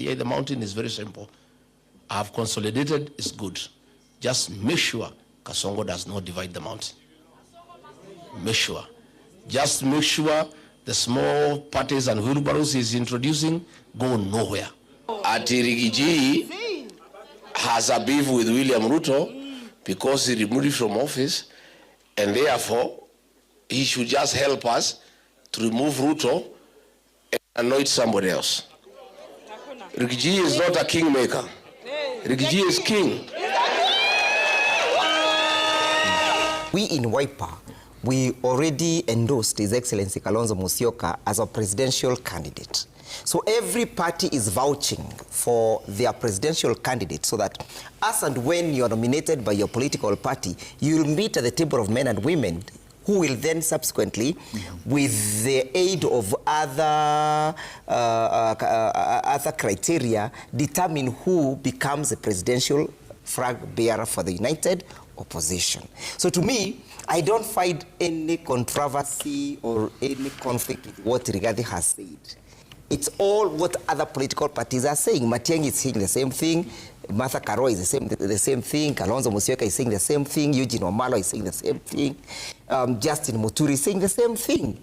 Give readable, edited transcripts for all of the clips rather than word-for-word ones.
here in the mountain is very simple. I have consolidated, it's good. Just make sure Kasongo does not divide the mountain. Make sure. Just make sure the small parties and wheelbarrows he's introducing go nowhere. Rigiji has a beef with William Ruto because he removed him from office, and therefore he should just help us to remove Ruto and anoint somebody else. Rigiji is not a kingmaker. Rigiji is king. We in Wiper, we already endorsed His Excellency Kalonzo Musyoka as a presidential candidate. So every party is vouching for their presidential candidate so that as and when you are nominated by your political party, you will meet at the table of men and women who will then subsequently, with the aid of other criteria, determine who becomes the presidential flag bearer for the united opposition. So to me, I don't find any controversy or any conflict with what Rigathi has said. It's all what other political parties are saying. Matiang'i is saying the same thing. Martha Karua is the same thing. Kalonzo Musyoka is saying the same thing. Eugene Wamalwa is saying the same thing. Justin Muturi is saying the same thing.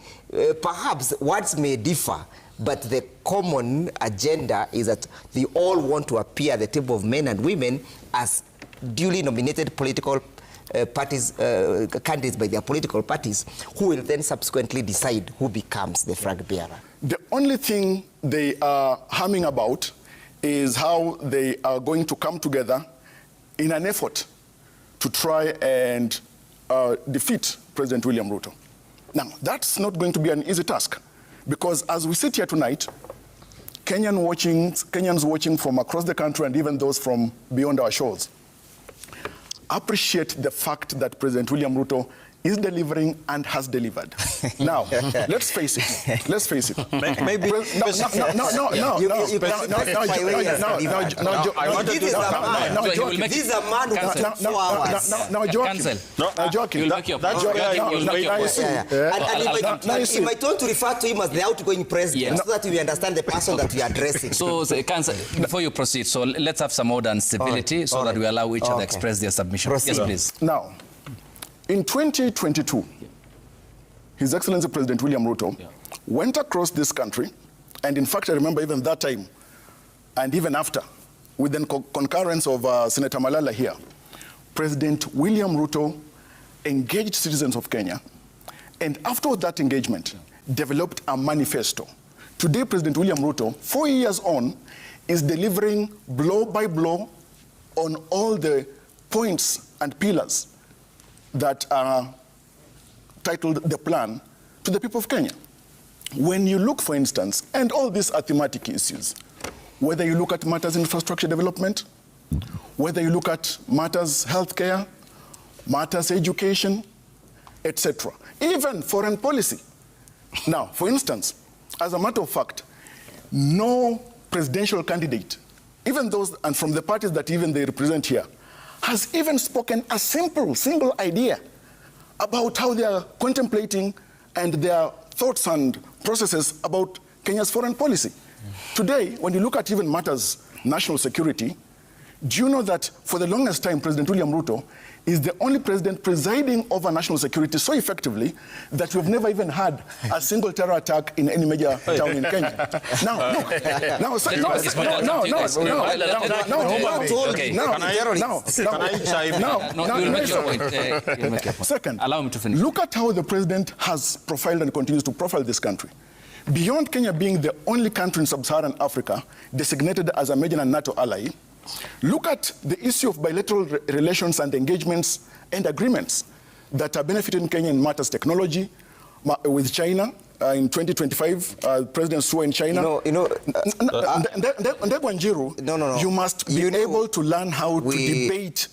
Perhaps words may differ, but the common agenda is that they all want to appear at the table of men and women as duly nominated political parties, candidates by their political parties, who will then subsequently decide who becomes the flag bearer. The only thing they are humming about is how they are going to come together in an effort to try and defeat President William Ruto. Now, that's not going to be an easy task, because as we sit here tonight, Kenyans watching from across the country and even those from beyond our shores appreciate the fact that President William Ruto is delivering and has delivered. Now, let's face it. Let's face it. Maybe. You might want to refer to him as the outgoing president, so that we understand the person that we are addressing. So, Council, before you proceed, so let's have some order and stability so that we allow each other to express their submission. Yes, please. Now, in 2022, His Excellency President William Ruto went across this country, and in fact, I remember even that time, and even after, with the concurrence of Senator Malala here, President William Ruto engaged citizens of Kenya, and after that engagement, developed a manifesto. Today, President William Ruto, 4 years on, is delivering blow by blow on all the points and pillars that are titled the plan to the people of Kenya. When you look, for instance, and all these are thematic issues, whether you look at matters in infrastructure development, whether you look at matters healthcare, matters education, etc., even foreign policy. Now, for instance, as a matter of fact, no presidential candidate, even those and from the parties that even they represent here, has even spoken a single idea about how they are contemplating and their thoughts and processes about Kenya's foreign policy. Today, when you look at even matters national security, do you know that for the longest time, President William Ruto is the only president presiding over national security so effectively that we've never even had a single terror attack in any major town in Kenya. Now, look, second, allow me to finish. Look at how the president has profiled and continues to profile this country. Beyond Kenya being the only country in sub-Saharan Africa designated as a major NATO ally, look at the issue of bilateral relations and engagements and agreements that are benefiting Kenya in matters technology, with China. In 2025, President Sua in China. You must be able to learn how to debate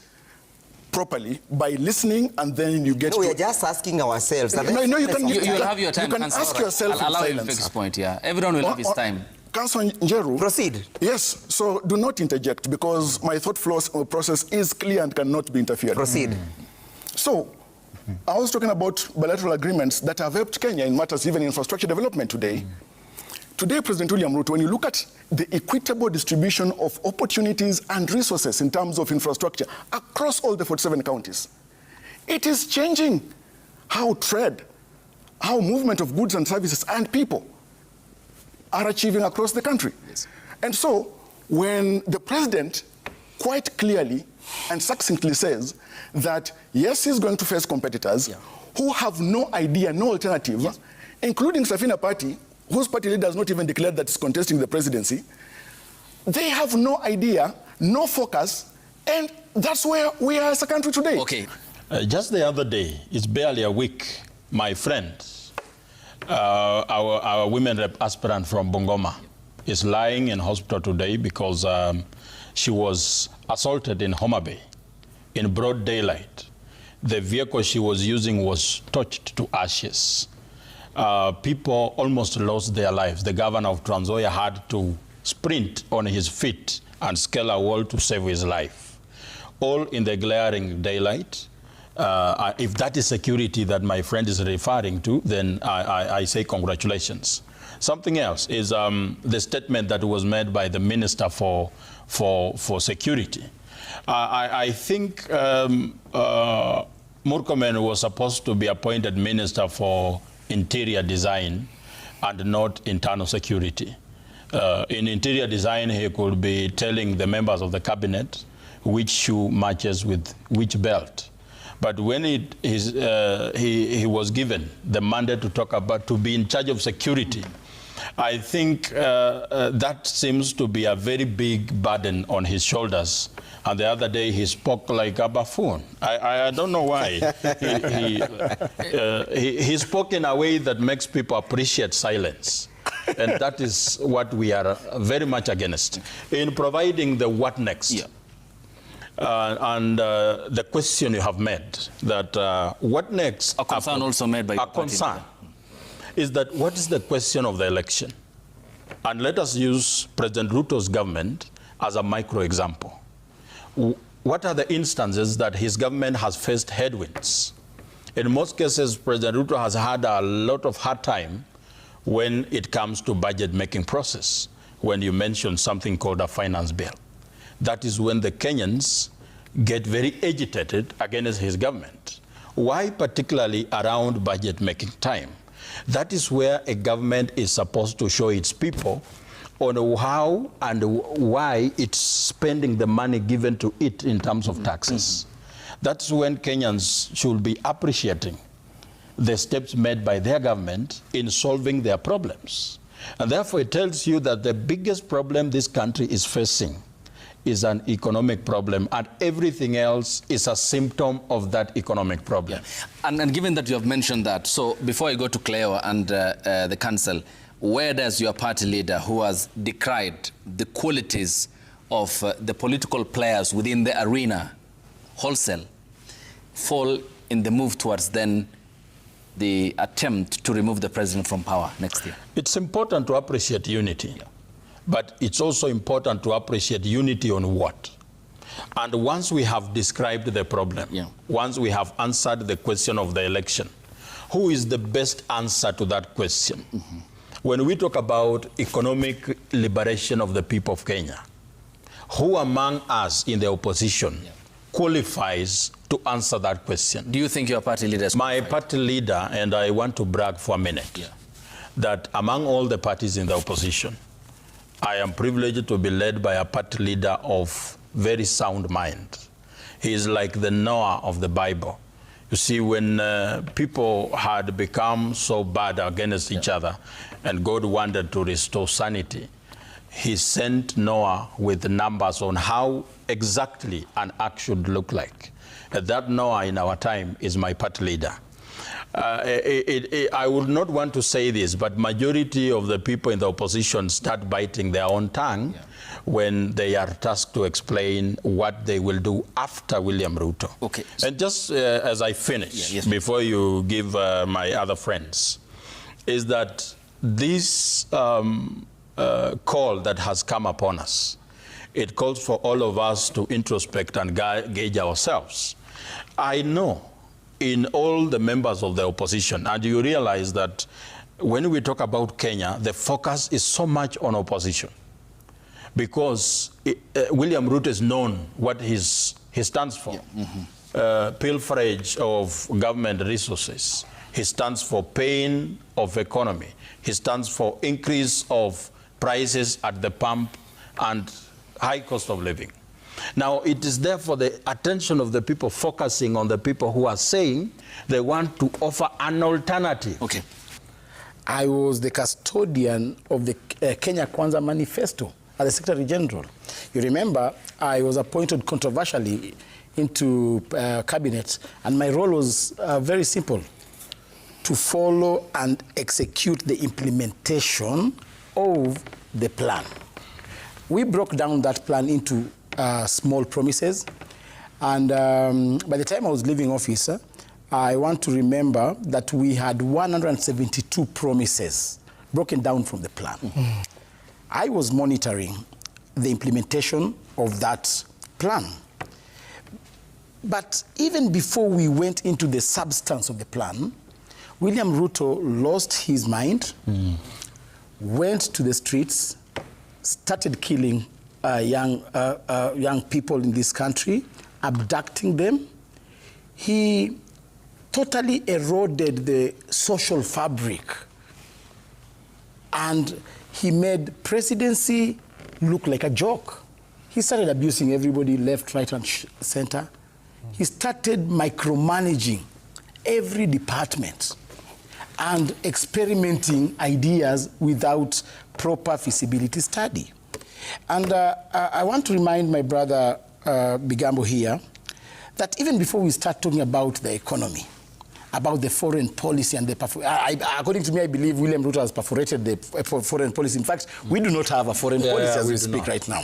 properly by listening, and then you get we are just asking ourselves. You will have your time. You can ask yourself I'll allow in you to silence. fix this point, yeah. Everyone will have his time. Councillor Njeru. Proceed. Yes, so do not interject, because my thought process is clear and cannot be interfered. Proceed. So, I was talking about bilateral agreements that have helped Kenya in matters even infrastructure development today. today, President William Ruto, when you look at the equitable distribution of opportunities and resources in terms of infrastructure across all the 47 counties, it is changing how trade, how movement of goods and services and people are achieving across the country. Yes. And so, when the president quite clearly and succinctly says that, yes, he's going to face competitors who have no idea, no alternative, including Sifuna party, whose party leader has not even declared that it's contesting the presidency, they have no idea, no focus, and that's where we are as a country today. Okay. Just the other day, it's barely a week, my friend, our women rep aspirant from Bungoma, is lying in hospital today because she was assaulted in Homa Bay in broad daylight. The vehicle she was using was torched to ashes. People almost lost their lives. The governor of Trans Nzoia had to sprint on his feet and scale a wall to save his life. All in the glaring daylight. If that is security that my friend is referring to, then I say congratulations. Something else is the statement that was made by the Minister for Security. I think Murkomen was supposed to be appointed Minister for Interior Design and not Internal Security. In Interior Design, he could be telling the members of the cabinet which shoe matches with which belt. But when he was given the mandate to talk about, to be in charge of security, I think that seems to be a very big burden on his shoulders. And the other day he spoke like a buffoon. I don't know why. He spoke in a way that makes people appreciate silence. And that is what we are very much against. In providing the what next. Yeah. And the question you have made, that what next? A concern also made by a concern is that what is the question of the election? And let us use President Ruto's government as a micro example. What are the instances that his government has faced headwinds? In most cases, President Ruto has had a lot of hard time when it comes to budget making process, when you mention something called a finance bill. That is when the Kenyans get very agitated against his government. Why particularly around budget making time? That is where a government is supposed to show its people on how and why it's spending the money given to it in terms of taxes. That's when Kenyans should be appreciating the steps made by their government in solving their problems. And therefore it tells you that the biggest problem this country is facing is an economic problem, and everything else is a symptom of that economic problem. Yeah. And given that you have mentioned that, so before I go to Cleo and the council, where does your party leader, who has decried the qualities of the political players within the arena wholesale, fall in the move towards then the attempt to remove the president from power next year? It's important to appreciate unity. Yeah. But it's also important to appreciate unity on what? And once we have described the problem, once we have answered the question of the election, who is the best answer to that question? When we talk about economic liberation of the people of Kenya, who among us in the opposition qualifies to answer that question? Do you think your party leader is qualified? My party leader, and I want to brag for a minute, that among all the parties in the opposition, I am privileged to be led by a party leader of very sound mind. He is like the Noah of the Bible. You see, when people had become so bad against each other and God wanted to restore sanity, he sent Noah with numbers on how exactly an act should look like. That Noah in our time is my party leader. I would not want to say this, but majority of the people in the opposition start biting their own tongue when they are tasked to explain what they will do after William Ruto. Okay. And just as I finish, before you give my other friends, is that this call that has come upon us, it calls for all of us to introspect and gauge ourselves. I know in all the members of the opposition, and you realize that when we talk about Kenya, the focus is so much on opposition because William Ruto is known what he stands for. Yeah. Pilferage of government resources. He stands for pain of economy. He stands for increase of prices at the pump and high cost of living. Now, it is therefore the attention of the people focusing on the people who are saying they want to offer an alternative. Okay. I was the custodian of the Kenya Kwanza Manifesto as the Secretary General. You remember, I was appointed controversially into cabinet, and my role was very simple: to follow and execute the implementation of the plan. We broke down that plan into small promises, and by the time I was leaving office, I want to remember that we had 172 promises broken down from the plan. I was monitoring the implementation of that plan. But even before we went into the substance of the plan, William Ruto lost his mind, went to the streets, started killing young people in this country, abducting them. He totally eroded the social fabric, and he made presidency look like a joke. He started abusing everybody left, right, and center. He started micromanaging every department and experimenting ideas without proper feasibility study. And I want to remind my brother Bigambo here that even before we start talking about the economy, about the foreign policy and according to me, I believe William Ruto has perforated the foreign policy. In fact, we do not have a foreign policy as we speak right now.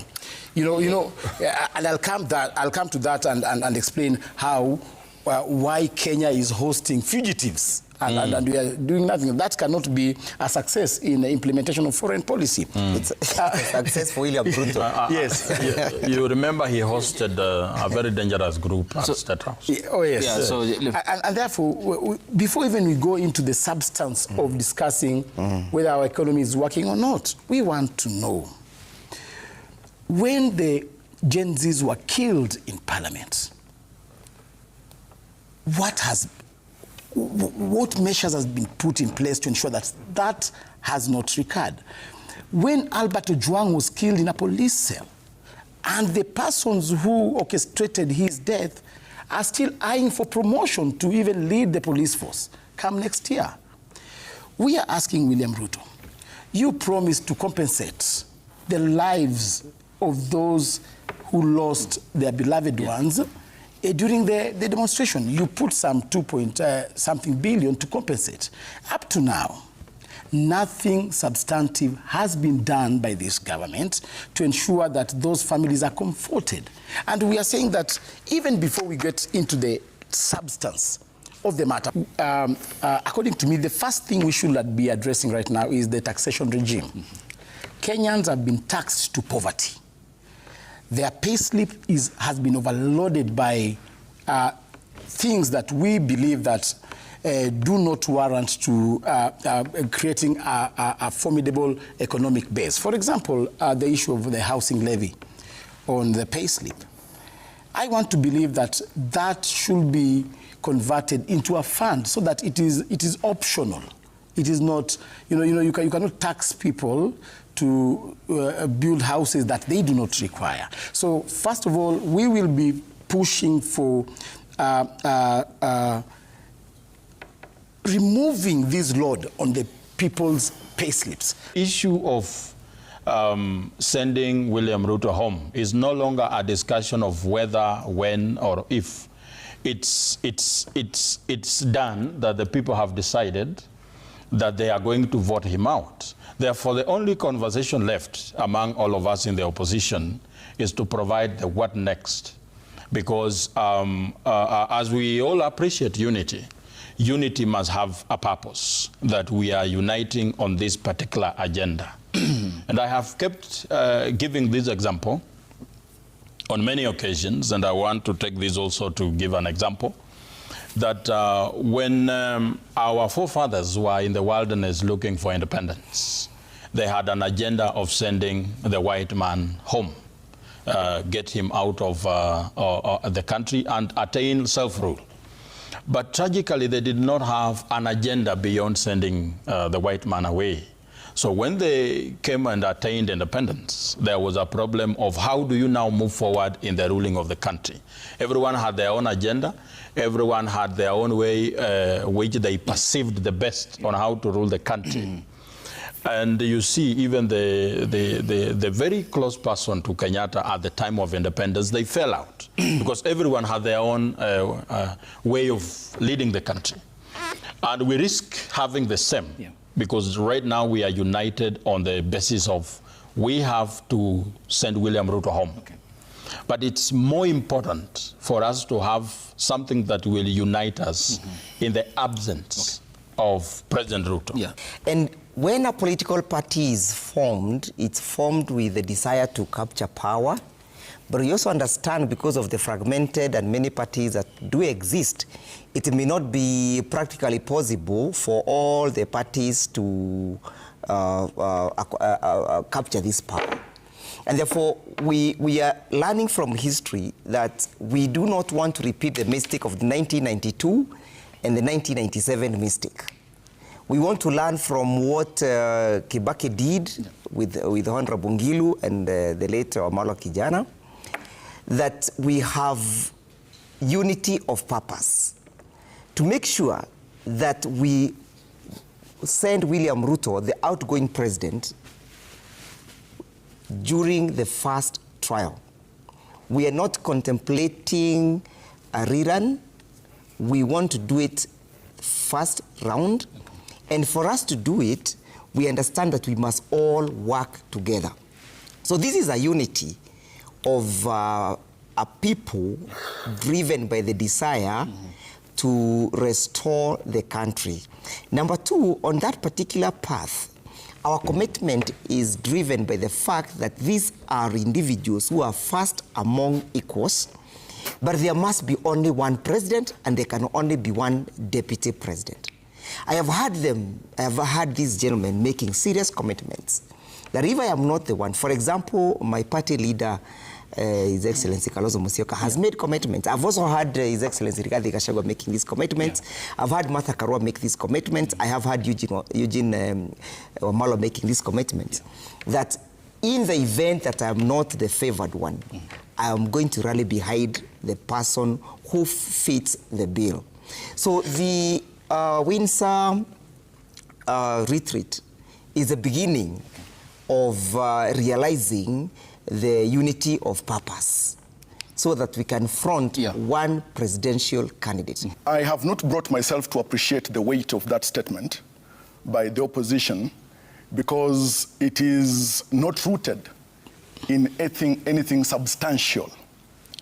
And I'll come to that and explain how why Kenya is hosting fugitives. And we are doing nothing. That cannot be a success in the implementation of foreign policy. It's a success for William Ruto. Yes. You remember he hosted a very dangerous group at State House. Oh, yes. Yeah, so, and therefore, before even we go into the substance of discussing whether our economy is working or not, we want to know, when the Gen Zs were killed in Parliament, what measures has been put in place to ensure that that has not recurred? When Albert Ojwang was killed in a police cell, and the persons who orchestrated his death are still eyeing for promotion to even lead the police force come next year. We are asking William Ruto, you promised to compensate the lives of those who lost their beloved ones. During the demonstration, you put some 2-point-something billion to compensate. Up to now, nothing substantive has been done by this government to ensure that those families are comforted. And we are saying that even before we get into the substance of the matter, according to me, the first thing we should be addressing right now is the taxation regime. Kenyans have been taxed to poverty. Their payslip has been overloaded by things that we believe that do not warrant to creating a formidable economic base. For example, the issue of the housing levy on the payslip. I want to believe that that should be converted into a fund so that it is optional. It is not, you cannot tax people to build houses that they do not require. So first of all, we will be pushing for removing this load on the people's payslips. Issue of sending William Ruto home is no longer a discussion of whether, when, or if. It's done that the people have decided that they are going to vote him out. Therefore, the only conversation left among all of us in the opposition is to provide the what next. Because as we all appreciate unity, unity must have a purpose, that we are uniting on this particular agenda. And I have kept giving this example on many occasions, and I want to take this also to give an example. that when our forefathers were in the wilderness looking for independence, they had an agenda of sending the white man home, get him out of the country and attain self-rule. But tragically, they did not have an agenda beyond sending the white man away. So when they came and attained independence, there was a problem of how do you now move forward in the ruling of the country. Everyone had their own agenda. Everyone had their own way which they perceived the best on how to rule the country. And you see, even the very close person to Kenyatta at the time of independence, they fell out because everyone had their own way of leading the country. And we risk having the same because right now we are united on the basis of we have to send William Ruto home. Okay. But it's more important for us to have something that will unite us in the absence of President Ruto. Yeah. And when a political party is formed, it's formed with the desire to capture power. But we also understand because of the fragmented and many parties that do exist, it may not be practically possible for all the parties to capture this power. And therefore, we are learning from history that we do not want to repeat the mistake of the 1992 and the 1997 mistake. We want to learn from what Kibaki did with Honorable Ngilu and the late Omalo Kijana, that we have unity of purpose to make sure that we send William Ruto, the outgoing president, during the first trial. We are not contemplating a rerun. We want to do it first round. And for us to do it, we understand that we must all work together. So this is a unity of a people driven by the desire to restore the country. Number two, on that particular path, our commitment is driven by the fact that these are individuals who are first among equals, but there must be only one president and there can only be one deputy president. I have heard these gentlemen making serious commitments that if I am not the one, for example, my party leader, His Excellency Kalonzo Musyoka, has made commitments. I've also heard His Excellency Rigathi Gachagua making these commitments. I've heard Martha Karua make these commitments. I have heard Eugene Omalo making these commitments. That in the event that I am not the favored one, I am going to rally behind the person who fits the bill. So the Windsor retreat is the beginning of realizing the unity of purpose so that we can front one presidential candidate. I have not brought myself to appreciate the weight of that statement by the opposition because it is not rooted in anything substantial,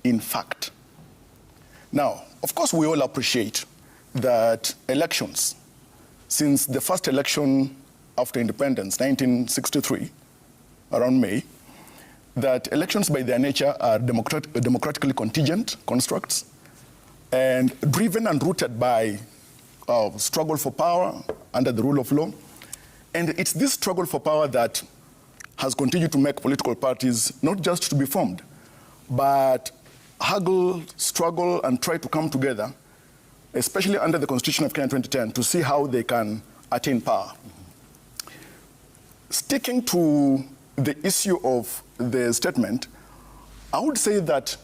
in fact. Now, of course, we all appreciate that elections, since the first election after independence, 1963, around May, that elections by their nature are democratically contingent constructs and driven and rooted by struggle for power under the rule of law. And it's this struggle for power that has continued to make political parties not just to be formed, but haggle, struggle, and try to come together, especially under the Constitution of Kenya 2010, to see how they can attain power. Sticking to the issue of the statement, I would say that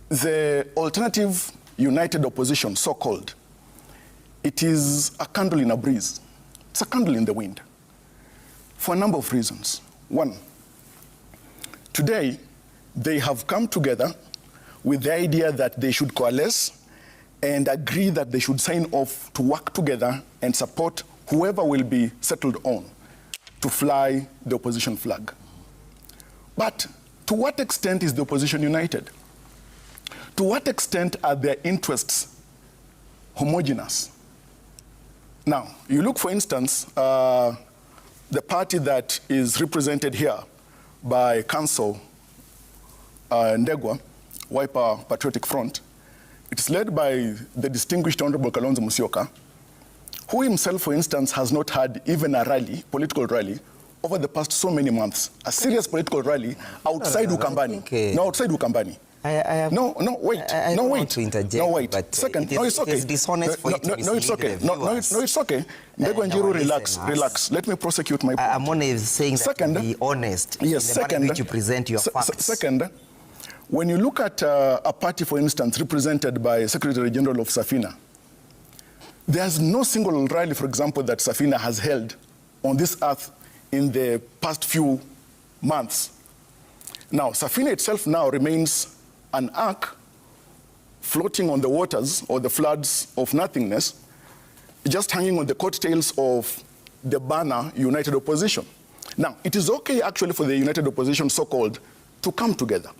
the alternative united opposition, so-called, it is a candle in a breeze. It's a candle in the wind for a number of reasons. One, today they have come together with the idea that they should coalesce and agree that they should sign off to work together and support whoever will be settled on to fly the opposition flag. But to what extent is the opposition united? To what extent are their interests homogeneous? Now, you look, for instance, the party that is represented here by Council Ndegwa, Wiper Patriotic Front, It's led by the distinguished Honorable Kalonzo Musyoka, who himself, for instance, has not had even a rally, political rally, over the past so many months. A serious political rally outside Ukambani. No, outside Ukambani. No, wait. I no, don't wait. want to interject, no, wait. but Second, it no, it's okay. It's dishonest for you to no, it's okay. No, it's okay. Ndego Njiru, relax. Let me prosecute my point. I'm only saying second, that to be honest. Yes, in the manner in which you present your facts. Second, when you look at a party, for instance, represented by Secretary General of Sifuna, there's no single rally, for example, that Sifuna has held on this earth in the past few months. Now, Sifuna itself now remains an ark floating on the waters or the floods of nothingness, just hanging on the coattails of the banner United Opposition. Now, it is okay actually for the United Opposition, so-called, to come together.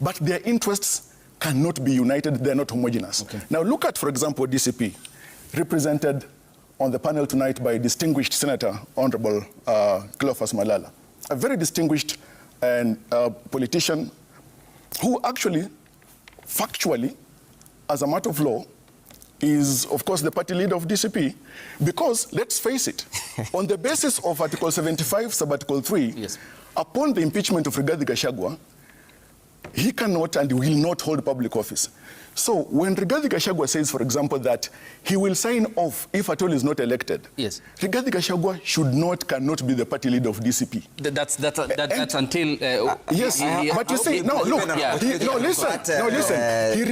But their interests cannot be united, they're not homogeneous. Okay. Now look at, for example, DCP, represented on the panel tonight by distinguished Senator Honorable Cleophas Malala, a very distinguished and politician who actually, factually, as a matter of law, is, of course, the party leader of DCP, because, let's face it, on the basis of Article 75, Sub-Article 3, yes, upon the impeachment of Rigathi Gachagua, he cannot and will not hold public office. So when Rigathi Gachagua says, for example, that he will sign off if at all is not elected, yes, Rigathi Gachagua cannot be the party leader of DCP. That's until... yes, but you see, no, look, listen, he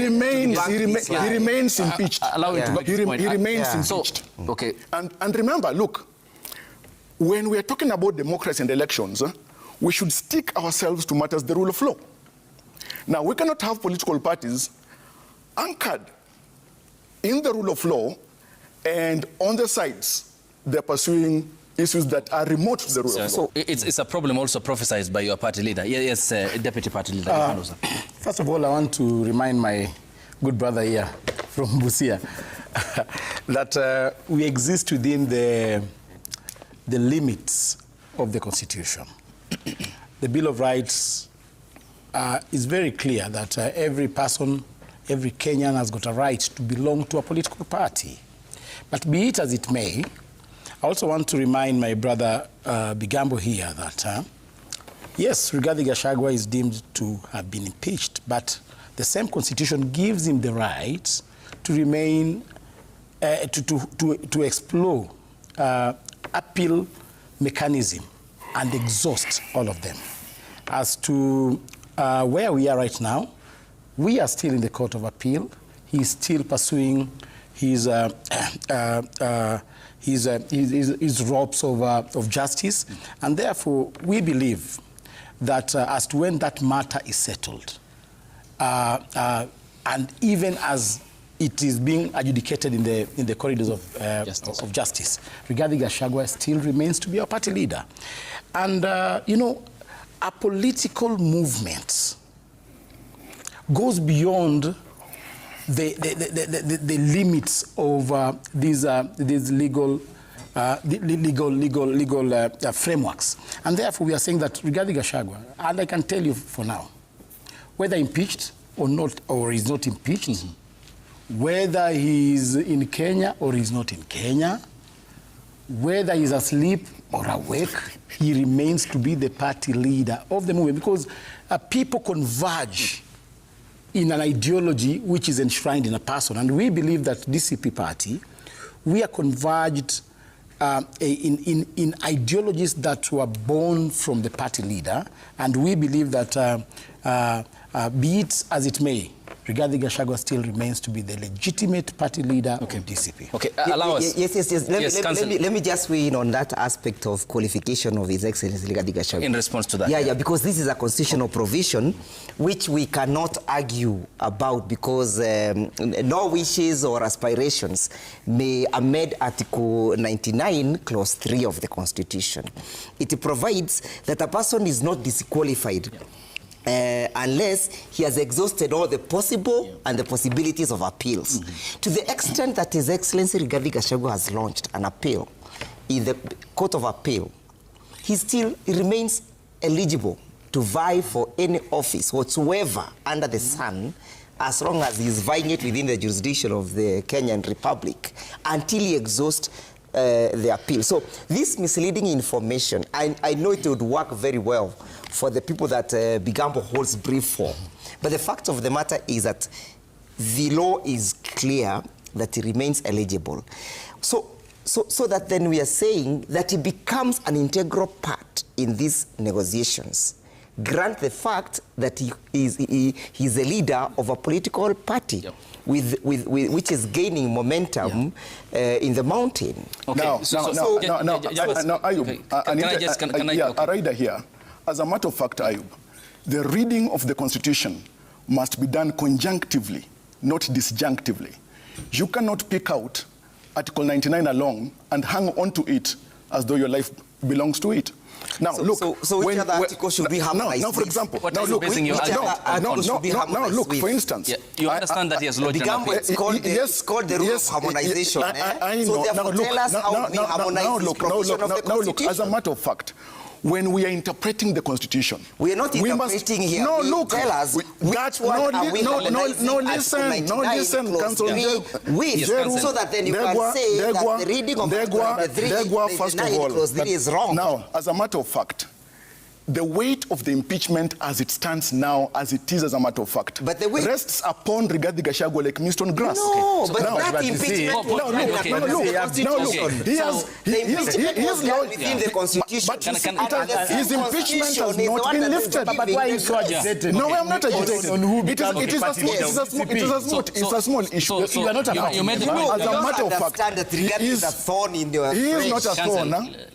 remains impeached. Allow him to make his point. He remains impeached. So, okay. And remember, look, when we are talking about democracy and elections, we should stick ourselves to matters the rule of law. Now, we cannot have political parties anchored in the rule of law, and on the sides, they're pursuing issues that are remote to the rule of law. So it's a problem also prophesied by your party leader. Yes, Deputy Party Leader. First of all, I want to remind my good brother here from Busia that we exist within the limits of the Constitution. The Bill of Rights is very clear that every person, every Kenyan has got a right to belong to a political party. But be it as it may, I also want to remind my brother Bigambo here that, yes, Rigathi Gachagua is deemed to have been impeached, but the same constitution gives him the right to remain, to explore appeal mechanism and exhaust all of them. As to where we are right now, we are still in the Court of Appeal. He's still pursuing his ropes of justice, and therefore we believe that as to when that matter is settled, and even as it is being adjudicated in the corridors of justice, Rigathi Gachagua still remains to be our party leader. And you know, a political movement goes beyond the limits of these legal frameworks. And therefore, we are saying that Rigathi Gachagua, and I can tell you for now, whether impeached or not, or is not impeached, whether he's in Kenya or he's not in Kenya, whether he's asleep or awake, he remains to be the party leader of the movement, because people converge in an ideology which is enshrined in a person. And we believe that DCP party, we are converged in ideologies that were born from the party leader, and we believe that be it as it may, Rigathi Gachagua still remains to be the legitimate party leader of DCP. Okay, allow us. Yes. Let me just weigh in on that aspect of qualification of His Excellency Rigathi Gachagua. In response to that. Yeah, because this is a constitutional provision which we cannot argue about, because no wishes or aspirations may amend Article 99, Clause 3 of the Constitution. It provides that a person is not disqualified unless he has exhausted all the possible and the possibilities of appeals. To the extent that His Excellency Rigathi Gachagua has launched an appeal in the Court of Appeal, he still remains eligible to vie for any office whatsoever under the sun as long as he's vying it within the jurisdiction of the Kenyan Republic until he exhausts the appeal. So this misleading information, I know it would work very well for the people that Bigambo holds brief for. But the fact of the matter is that the law is clear that he remains eligible. So that then we are saying that he becomes an integral part in these negotiations. Grant the fact that he's a leader of a political party, yep, which is gaining momentum, yeah, in the mountain. Okay. Now, Ayub, a rider here. As a matter of fact, Ayub, the reading of the Constitution must be done conjunctively, not disjunctively. You cannot pick out Article 99 alone and hang on to it as though your life belongs to it. Now, look. So which other article should we have? Now, for example, for instance, yeah, you understand that he has lodged an appeal. It's called the rule of harmonization. I know. So therefore, tell us how we harmonize this provision of the Constitution. As a matter of fact, when we are interpreting the Constitution, we are not interpreting here. No, look. Tell us which one are we harmonizing. Listen, Council. So that then you can say that the reading of the first of all, is wrong. Now, as a matter of fact, the weight of the impeachment as it stands now, as it is as a matter of fact, but the weight rests upon Rigathi Gachagua like mist on grass. No, but that impeachment within the Constitution. His impeachment has not been lifted. But why are you so agitated? No, I'm not agitated. It is a small issue. You are not as a matter of fact, he is not a thorn in your he is not a thorn.